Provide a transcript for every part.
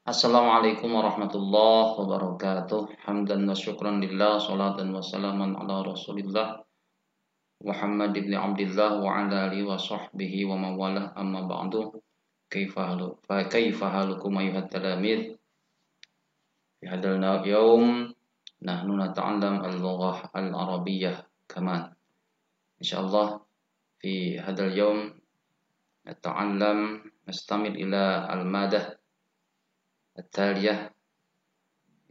Assalamualaikum warahmatullahi wabarakatuh. Hamdan wa syukran lillah, salatan wa salaman ala Rasulillah Muhammad ibn Abdullah wa ala alihi wa sahbihi wa mawalah, amma ba'du. Kaifa halukum ayuhat talamid? Fi hadzal yawm nahnu nata'allam al-lughah al-arabiyyah kaman. Insyaallah fi hadzal yawm nata'allam nastamil ila al-madah التالية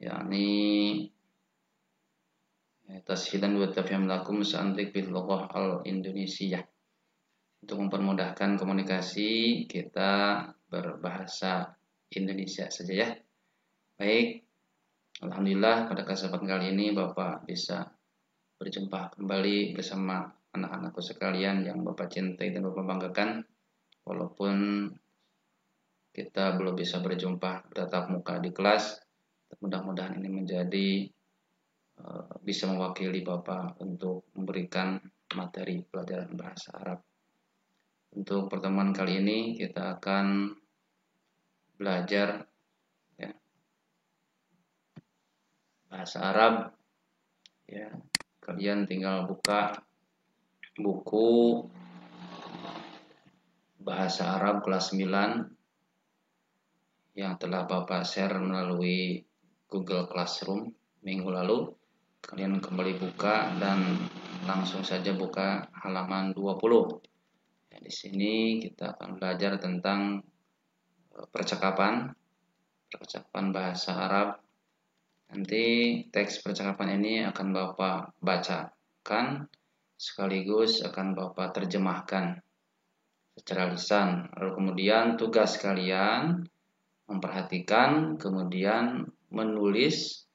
يعني تسهيلا وتفهيم lakum سأنطق باللغة الإندونيسية. Untuk mempermudahkan komunikasi kita berbahasa Indonesia saja ya. Baik, alhamdulillah pada kesempatan kali ini Bapak bisa berjumpa kembali bersama anak-anakku sekalian yang Bapak cintai dan Bapak banggakan. Walaupun kita belum bisa berjumpa bertatap muka di kelas, mudah-mudahan ini menjadi bisa mewakili Bapak untuk memberikan materi pelajaran bahasa Arab. Untuk pertemuan kali ini kita akan belajar ya, bahasa Arab. Ya, kalian tinggal buka buku bahasa Arab kelas 9 yang telah Bapak share melalui Google Classroom minggu lalu. Kalian kembali buka dan langsung saja buka halaman 20. Ya, di sini kita akan belajar tentang percakapan bahasa Arab. Nanti teks percakapan ini akan Bapak bacakan sekaligus akan Bapak terjemahkan secara lisan. Lalu kemudian tugas kalian memperhatikan, kemudian menulis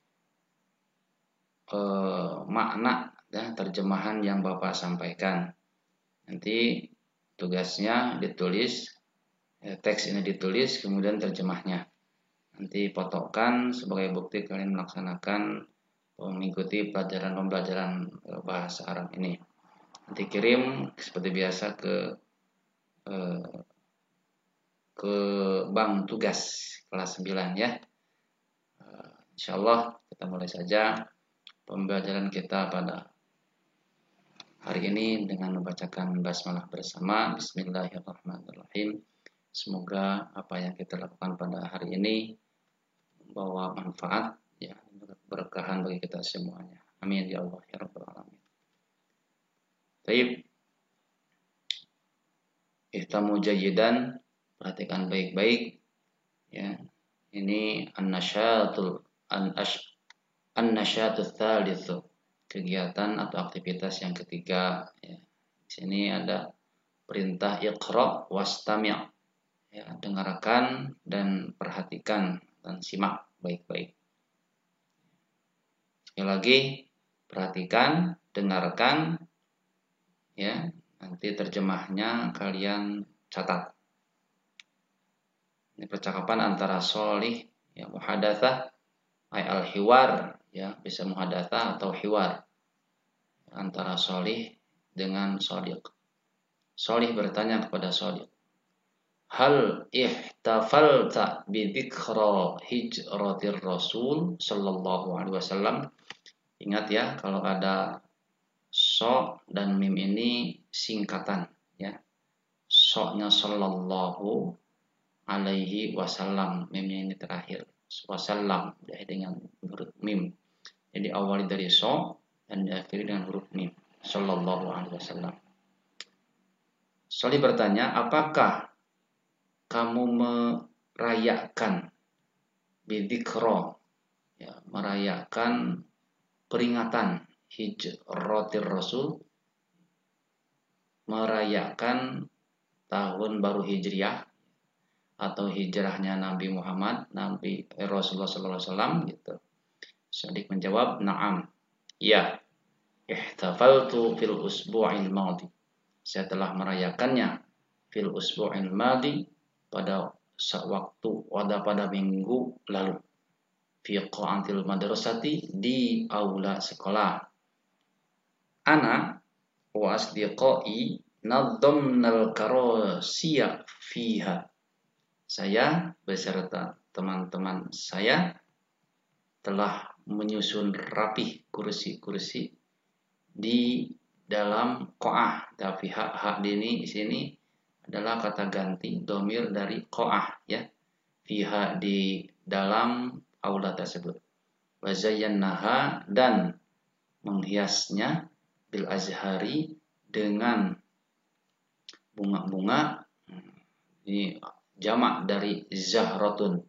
makna dan terjemahan yang Bapak sampaikan. Nanti tugasnya ditulis, teks ini ditulis, kemudian terjemahnya. Nanti potokkan sebagai bukti kalian melaksanakan mengikuti pembelajaran bahasa Arab ini. Nanti kirim seperti biasa ke bank tugas kelas 9 ya. Insyaallah kita mulai saja pembelajaran kita pada hari ini dengan membacakan basmalah bersama. Bismillahirrahmanirrahim. Semoga apa yang kita lakukan pada hari ini membawa manfaat ya, berkahan bagi kita semuanya. Amin ya Allah ya rabbal alamin. Baik. Ihtamu jayyidan, perhatikan baik-baik ya. Ini an-nasyatul tsalits, kegiatan atau aktivitas yang ketiga ya. Di sini ada perintah iqra wastami', ya, dengarkan dan perhatikan dan simak baik-baik. Sekali lagi, perhatikan, dengarkan ya. Nanti terjemahnya kalian catat. Ini percakapan antara sholih ya, muhadatsah ay al-hiwar ya, bisa muhadatsah atau hiwar antara sholih dengan shodiq. Sholih bertanya kepada shodiq, hal ihtafalta bi dzikra hijratir rasul sallallahu alaihi wasallam. Ingat ya, kalau ada so dan mim ini singkatan ya. So-nya sallallahu alaihi wasallam, mimnya ini terakhir. Wasallam dengan huruf mim. Jadi awali dari so dan diakhiri dengan huruf mim. Sallallahu alaihi wasallam. Sholih bertanya, apakah kamu merayakan bidzikra ya, merayakan peringatan hijratir rasul, merayakan tahun baru hijriah atau hijrahnya Nabi Muhammad, Nabi Rasulullah SAW gitu. Sadiq menjawab, na'am, ya, ihtafaltu fil usbu'il madi. Saya telah merayakannya fil usbu'il madi pada pada minggu lalu. Fi qa'atil madrasati, di aula sekolah. Ana wa asdiqai nadhamnal karasiya fiha. Saya beserta teman-teman saya telah menyusun rapih kursi-kursi di dalam qa'ah. Tapi hak di sini adalah kata ganti domir dari qa'ah ya. Fiha di dalam aula tersebut. Wa zayyannaha dan menghiasnya bil azhari dengan bunga-bunga. Ini jamak dari zahratun.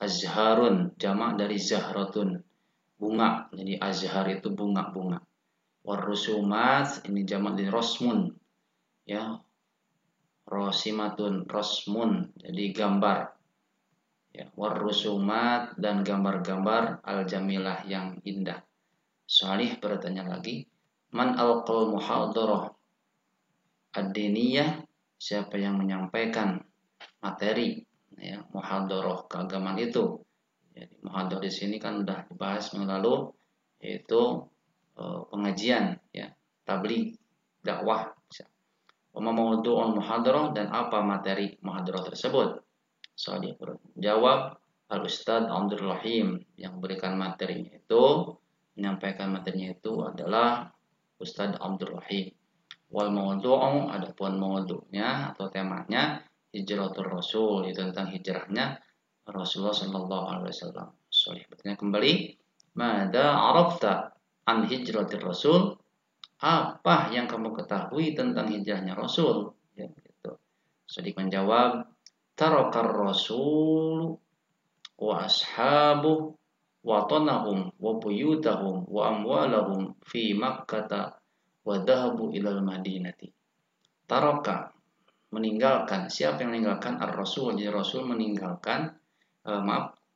Azharun jamak dari zahratun, bunga. Jadi azhar itu bunga-bunga. Warusumat ini jamak dari rosmun ya. Rosimatun rosmun jadi gambar ya. Warusumat dan gambar-gambar al-jamilah yang indah. Salih bertanya lagi, man alqal muhadarah ad-diniyah, siapa yang menyampaikan materi ya muhadarah keagamaan itu. Jadi muhadarah di sini kan sudah dibahas minggu lalu, yaitu pengajian ya, tabligh, dakwah. Wa mawdu'ul muhadarah dan apa materi muhadarah tersebut? Soalnya jawab Al-Ustadz Abdul Rahim, yang berikan materinya itu, menyampaikan materinya itu adalah Ustadz Abdul Rahim. Wal mawdu'u, adapun mawdu'nya atau temanya hijratul Rasul, itu tentang hijrahnya Rasulullah sallallahu alaihi wasallam. Soleh bertanya kembali, "Mada arafta an hijratir Rasul?" Apa yang kamu ketahui tentang hijrahnya Rasul? Ya, gitu. Sodik menjawab, "Tarakar Rasul wa ashabuh wa tanahum wa buyutahum wa amwalahum fi Makkah wa dhahabu ilal Madinati." Taraka meninggalkan, siapa yang meninggalkan ar-Rasul? Jadi Rasul meninggalkan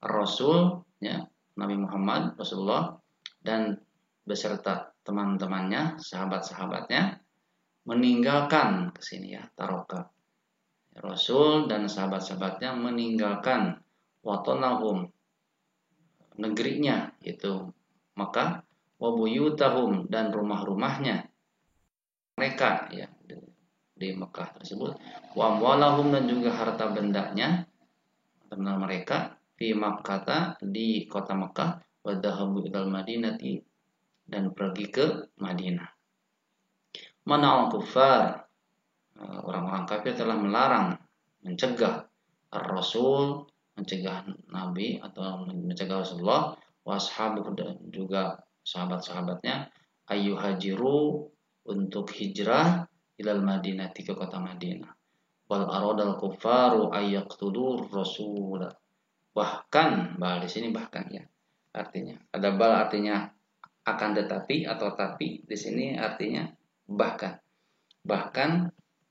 Rasul ya, Nabi Muhammad Rasulullah dan beserta teman-temannya, sahabat-sahabatnya meninggalkan ke sini ya, taraka. Rasul dan sahabat-sahabatnya meninggalkan watonahum, negerinya itu Makkah, wa buyutahum dan rumah-rumahnya mereka ya di Mekah tersebut, wa amwalahum dan juga harta bendanya teman mereka fi Makkah di kota Mekah, wa dhahabu ilal Madinati dan pergi ke Madinah. Mana al-kuffar, orang-orang kafir telah melarang, mencegah ar-Rasul, mencegah Nabi atau mencegah Rasulullah, washabuh dan juga sahabat-sahabatnya, ayyuhajiru untuk hijrah ilal Madinati ke kota Madinah. Wal aradal kufaru ayyaqtudur Rasul. Bahkan, bal di sini bahkan ya. Artinya, ada bal artinya akan tetapi atau tapi, di sini artinya bahkan. Bahkan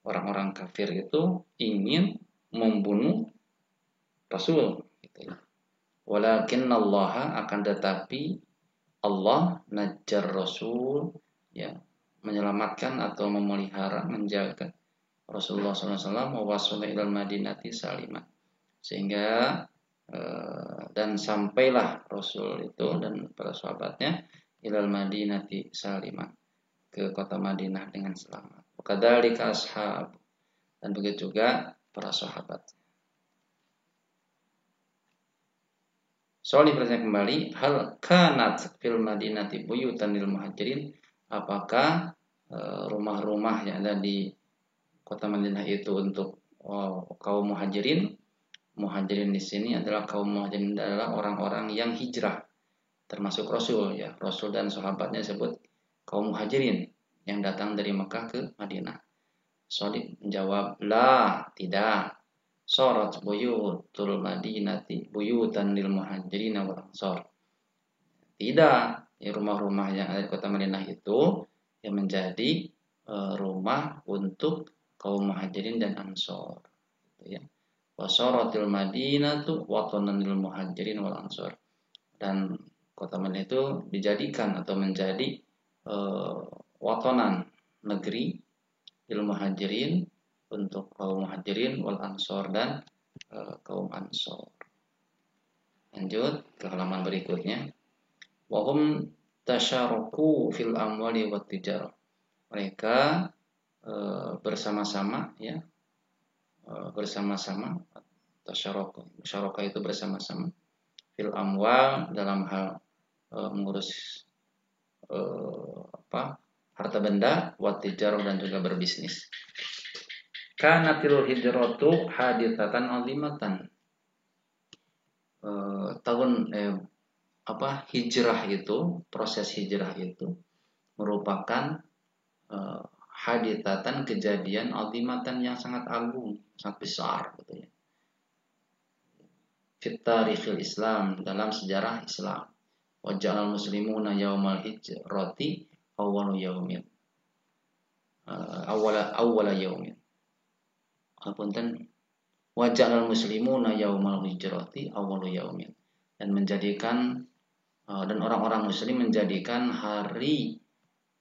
orang-orang kafir itu ingin membunuh Rasul gitu ya. Walakinnallaha, akan tetapi Allah najjar Rasul ya, menyelamatkan atau memelihara, menjaga Rasulullah SAW wasala ilal Madinati saliman, sehingga dan sampailah Rasul itu dan para sahabatnya ilal Madinati saliman, ke kota Madinah dengan selamat. Kadzalika ashab, dan begitu juga para sahabat. Soal bertanya kembali, hal kanat fil Madinati buyutan lil muhajirin, apakah rumah-rumah yang ada di kota Madinah itu untuk kaum muhajirin? Muhajirin di sini adalah kaum muhajirin adalah orang-orang yang hijrah, termasuk Rasul ya. Rasul dan sahabatnya disebut kaum muhajirin yang datang dari Mekah ke Madinah. Sodik menjawab, la, tidak. Sorat buyutul Madinati buyutan lil muhajirin wal ansor. Tidak, ya, rumah-rumah yang ada di kota Madinah itu yang menjadi rumah untuk kaum muhajirin dan ansor gitu ya. Wasaratil Madinatu watanan lil muhajirin wal ansor. Dan kota Madinah itu dijadikan atau menjadi watanan, negeri lil muhajirin, untuk kaum muhajirin wal ansor dan kaum ansor. Lanjut ke halaman berikutnya. Wahum tasyaraku fil amwali wat tijarah. Mereka bersama-sama ya, bersama-sama Musyarakah itu bersama-sama. Fil amwal dalam hal mengurus harta benda, wa tijarah dan juga berbisnis. Kanatil hijratu haditsatan azimatan. Hijrah itu, proses hijrah itu merupakan haditsatan, kejadian azimatan yang sangat agung, sangat besar gitu ya. Fit tarikhil Islam, dalam sejarah Islam. Wa ja'al muslimuna yaumal hijrati awwalu yaumin. Awwala yaumin. Punten, wa ja'al muslimuna yaumal hijrati awwalu yaumin. Dan menjadikan dan orang-orang muslim menjadikan hari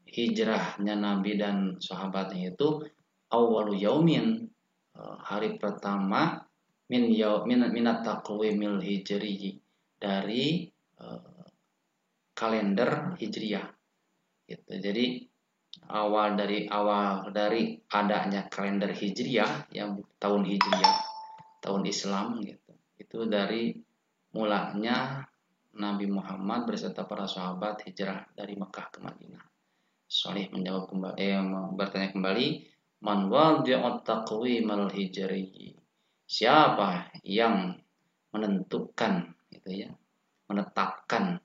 hijrahnya Nabi dan sahabatnya itu awwalu yaumin, hari pertama minat taqwimil hijri, dari kalender hijriah gitu. Jadi awal dari adanya kalender hijriah yang tahun hijriah, tahun Islam gitu. Itu dari mulanya Nabi Muhammad beserta para sahabat hijrah dari Mekah ke Madinah. Shalih menjawab bertanya kembali, man wadi'ut taqwimal hijri, siapa yang menentukan gitu ya, menetapkan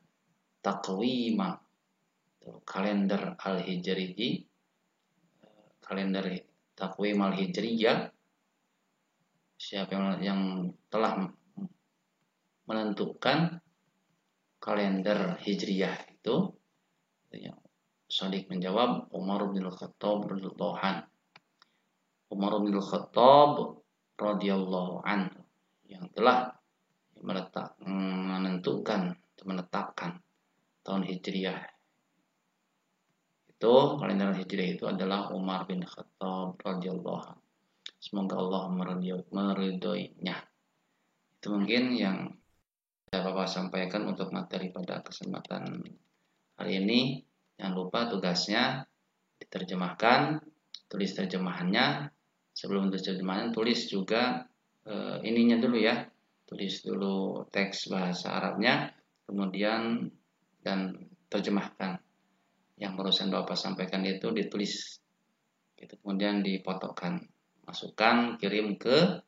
taqwima, kalender al-hijri, kalender taqwim al-hijriyah, siapa yang telah menentukan kalender hijriyah itu ya. Shadiq menjawab, Umar bin Khattab radhiyallahu anhu. Umar bin Khattab radhiyallahu anhu yang telah menetapkan tahun hijriyah itu, kalender hijriah itu adalah Umar bin Khattab radhiyallahu anhu. Semoga Allah meridhoinya. Itu mungkin yang saya Bapak sampaikan untuk materi pada kesempatan hari ini. Jangan lupa tugasnya diterjemahkan, tulis terjemahannya. Sebelum terjemahan tulis juga ininya dulu ya. Tulis dulu teks bahasa Arabnya, kemudian dan terjemahkan. Yang barusan Bapak sampaikan itu ditulis, itu kemudian dipotokkan, masukkan, kirim ke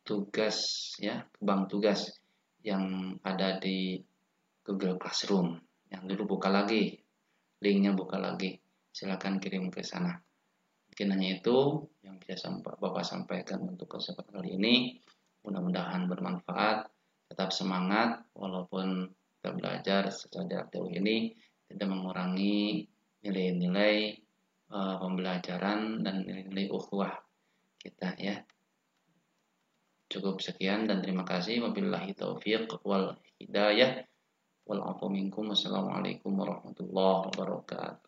tugas ya, ke bank tugas yang ada di Google Classroom. Yang dulu buka lagi, linknya buka lagi, silakan kirim ke sana. Mungkin hanya itu yang bisa Bapak sampaikan untuk kesempatan kali ini. Mudah-mudahan bermanfaat. Tetap semangat walaupun kita belajar secara jarak jauh ini tidak mengurangi nilai-nilai pembelajaran dan nilai-nilai ukhuwah kita ya. Cukup sekian dan terima kasih. Wabillahi taufiq wal hidayah wal afu minkum. Wassalamualaikum warahmatullahi wabarakatuh.